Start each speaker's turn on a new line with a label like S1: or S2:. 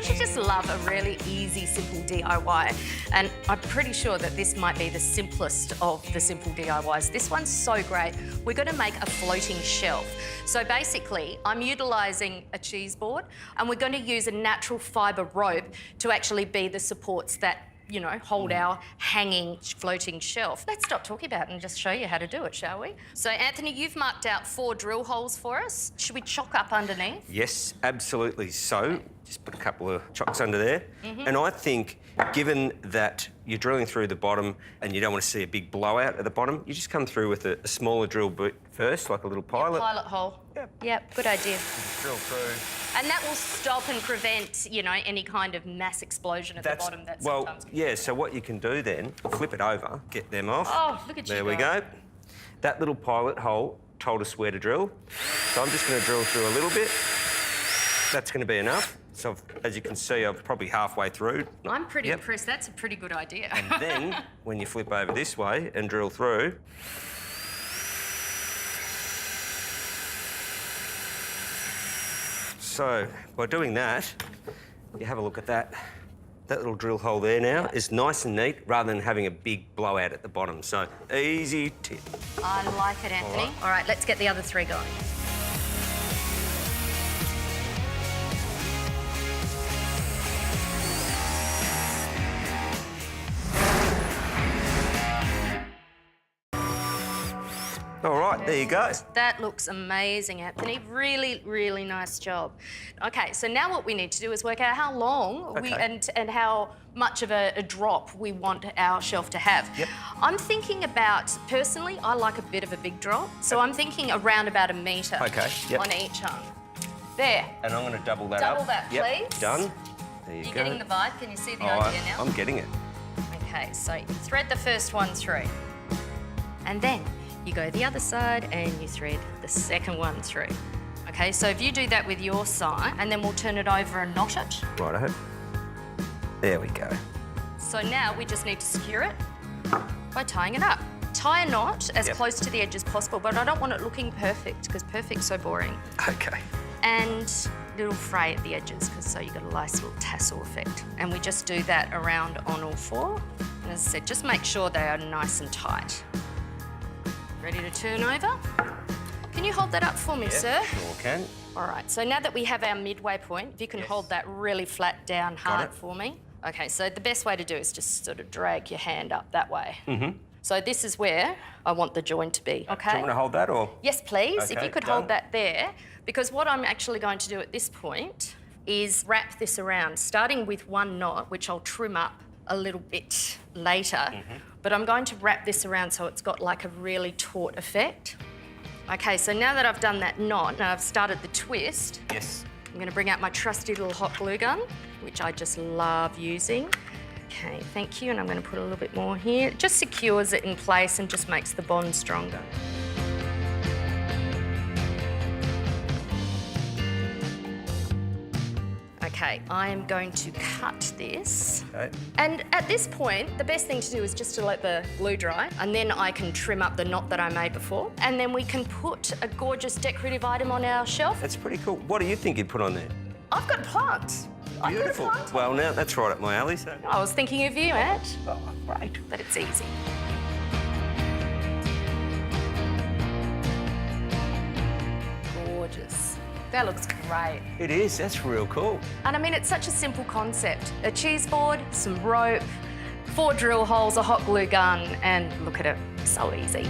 S1: Don't you just love a really easy, simple DIY? And I'm pretty sure that this might be the simplest of the simple DIYs. This one's so great. We're going to make a floating shelf. So basically, I'm utilising a cheese board, and we're going to use a natural fibre rope to actually be the supports that, you know, hold our hanging floating shelf. Let's stop talking about it and just show you how to do it, shall we? So, Anthony, you've marked out 4 drill holes for us. Should we chock up underneath?
S2: Yes, absolutely. So, just put a couple of chocks under there. And I think, given that you're drilling through the bottom and you don't want to see a big blowout at the bottom, you just come through with a smaller drill bit first, like a little pilot.
S1: Pilot hole. Yep, good idea.
S2: Just drill through.
S1: And that will stop and prevent, you know, any kind of mass explosion at the bottom that sometimes...
S2: Yeah, so what you can do then, flip it over, get them off.
S1: Oh, look at you.
S2: There we go. That little pilot hole told us where to drill. So I'm just going to drill through a little bit. That's going to be enough. So, as you can see, I'm probably halfway through.
S1: I'm pretty impressed. That's a pretty good idea.
S2: And then, when you flip over this way and drill through... So, by doing that, you have a look at that. That little drill hole there now is nice and neat rather than having a big blowout at the bottom. So, easy tip.
S1: I like it, Anthony. All right, let's get the other 3 going.
S2: All right, there you go.
S1: That looks amazing, Anthony. Really, really nice job. OK, so now what we need to do is work out how long and how much of a drop we want our shelf to have. I'm thinking about, personally, I like a bit of a big drop, so I'm thinking around about 1 metre on each arm. There.
S2: And I'm going to double that up.
S1: Double that, please.
S2: Done. There you go.
S1: You're getting the vibe? Can you see the idea now?
S2: I'm getting it.
S1: OK, so you thread the first one through. And then you go the other side and you thread the second one through. OK, so if you do that with your side, and then we'll turn it over and knot it.
S2: Righto. There we go.
S1: So now we just need to secure it by tying it up. Tie a knot as close to the edge as possible, but I don't want it looking perfect, because perfect's so boring.
S2: OK.
S1: And little fray at the edges, because so you've got a nice little tassel effect. And we just do that around on all 4. And as I said, just make sure they are nice and tight. Ready to turn over? Can you hold that up for me, sir?
S2: Sure can.
S1: All right, so now that we have our midway point, if you can hold that really flat down hard for me. OK, so the best way to do is just sort of drag your hand up that way. So this is where I want the join to be, OK?
S2: Do you want to hold that, or...?
S1: Yes, please.
S2: Okay,
S1: if you could hold that there, because what I'm actually going to do at this point is wrap this around, starting with 1 knot, which I'll trim up a little bit later, but I'm going to wrap this around so it's got like a really taut effect. OK, so now that I've done that knot and I've started the twist, I'm going to bring out my trusty little hot glue gun, which I just love using. OK, thank you, and I'm going to put a little bit more here. It just secures it in place and just makes the bond stronger. OK, I am going to cut this. And at this point, the best thing to do is just to let the glue dry, and then I can trim up the knot that I made before, and then we can put a gorgeous decorative item on our shelf.
S2: That's pretty cool. What do you think you'd put on there?
S1: I've got a plant.
S2: Beautiful. Well, now that's right up my alley, so...
S1: I was thinking of you, Matt.
S2: Oh, great.
S1: But it's easy. Gorgeous. That looks great.
S2: It is. That's real cool.
S1: And I mean, it's such a simple concept. A cheese board, some rope, 4 drill holes, a hot glue gun, and look at it. So easy.